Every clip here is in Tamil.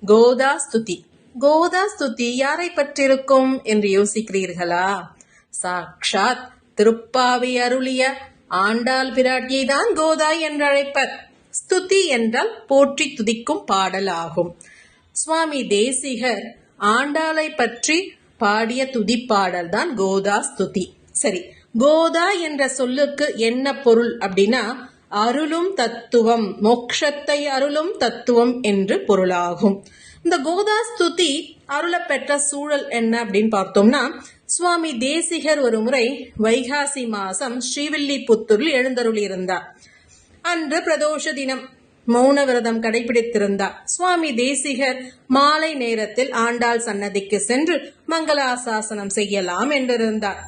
கோதா ஸ்துதி. கோதா ஸ்துதி யாரை பற்றிருக்கும் என்று யோசிக்கிறீர்களா? சாக்ஷாத் திருப்பாவை அருளிய ஆண்டாள் பிராட்டியை தான் கோதா என்று அழைப்பர். ஸ்துதி என்றால் போற்றி துதிக்கும் பாடல் ஆகும். சுவாமி தேசிகர் ஆண்டாளை பற்றி பாடிய துதிப்பாடல் தான் கோதா ஸ்துதி. சரி, கோதா என்ற சொல்லுக்கு என்ன பொருள் அப்படின்னா, அருளும் தத்துவம், மோட்சத்தை அருளும் தத்துவம் என்று பொருளாகும். இந்த கோதா ஸ்துதி அருளப்பெற்ற சூழல் என்ன அப்படின்னு பார்த்தோம்னா, சுவாமி தேசிகர் ஒரு முறை வைகாசி மாசம் ஸ்ரீவில்லிபுத்தூரில் எழுந்தருளி இருந்தார். அன்று பிரதோஷ தினம் மௌன விரதம் கடைபிடித்திருந்தார். சுவாமி தேசிகர் மாலை நேரத்தில் ஆண்டாள் சன்னதிக்கு சென்று மங்களாசாசனம் செய்யலாம் என்றிருந்தார்.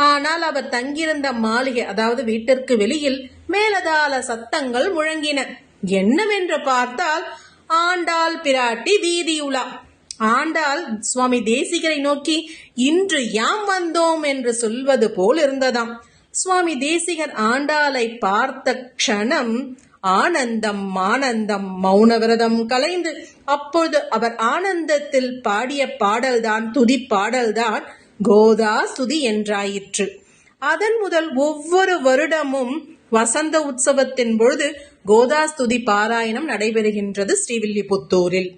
ஆனால் அவர் தங்கியிருந்த மாளிகை, அதாவது வீட்டிற்கு வெளியில் மேலதாள சத்தங்கள் முழங்கின. என்னவென்று பார்த்தால், ஆண்டாள் பிராட்டி வீதியுலா. ஆண்டாள் சுவாமி தேசிகரை நோக்கி இன்று யாம் வந்தோம் என்று சொல்வது போல் இருந்ததாம். சுவாமி தேசிகர் ஆண்டாளை பார்த்த க்ஷணம் ஆனந்தம் ஆனந்தம், மௌன விரதம் கலைந்து அப்பொழுது அவர் ஆனந்தத்தில் பாடிய பாடல்தான், துதி பாடல்தான் கோதா ஸ்துதி என்றாயிற்று. அதன் முதல் ஒவ்வொரு வருடமும் வசந்த உற்சவத்தின் பொழுது கோதா ஸ்துதி பாராயணம் நடைபெறுகின்றது ஸ்ரீவில்லிபுத்தூரில்.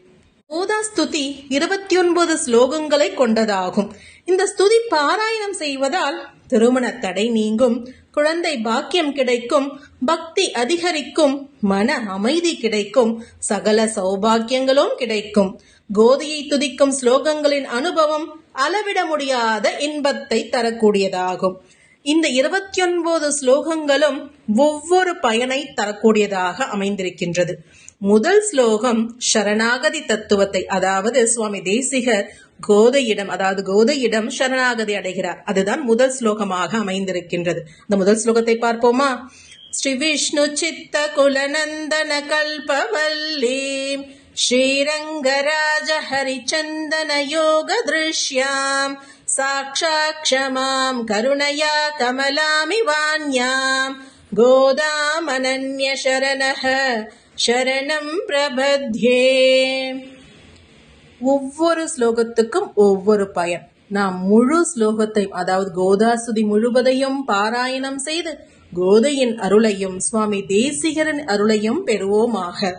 கோதா ஸ்துதி 29 ஸ்லோகங்களை கொண்டதாகும். இந்த ஸ்துதி பாராயணம் செய்வதால் திருமண தடை நீங்கும், குழந்தை பாக்கியம் கிடைக்கும், பக்தி அதிகரிக்கும், மன அமைதி கிடைக்கும், சகல சௌபாக்கியங்களும் கிடைக்கும். கோதையை துதிக்கும் ஸ்லோகங்களின் அனுபவம் அளவிட முடியாத இன்பத்தை தரக்கூடியதாகும். இந்த 29 ஸ்லோகங்களும் ஒவ்வொரு பயனை தரக்கூடியதாக அமைந்திருக்கின்றது. முதல் ஸ்லோகம் சரணாகதி தத்துவத்தை, அதாவது சுவாமி தேசிகர் கோதையிடம் சரணாகதி அடைகிறார். அதுதான் முதல் ஸ்லோகமாக அமைந்திருக்கின்றது. அந்த முதல் ஸ்லோகத்தை பார்ப்போமா? ஸ்ரீ விஷ்ணு சித்த குலநந்தன கல்பவல்லீம் ஸ்ரீரங்கராஜ ஹரிச்சந்தன யோக திருஷ்யாம் சாக்ஷாக்ஷமாம் கருணயா கமலாமிவான்யாம் கோதாமனன்ய சரணஹ சரணம் பிரபத்யே. ஒவ்வொரு ஸ்லோகத்துக்கும் ஒவ்வொரு பயன். நாம் முழு ஸ்லோகத்தையும், அதாவது கோதாஸ்துதி முழுவதையும் பாராயணம் செய்து கோதையின் அருளையும் சுவாமி தேசிகரின் அருளையும் பெறுவோமாக.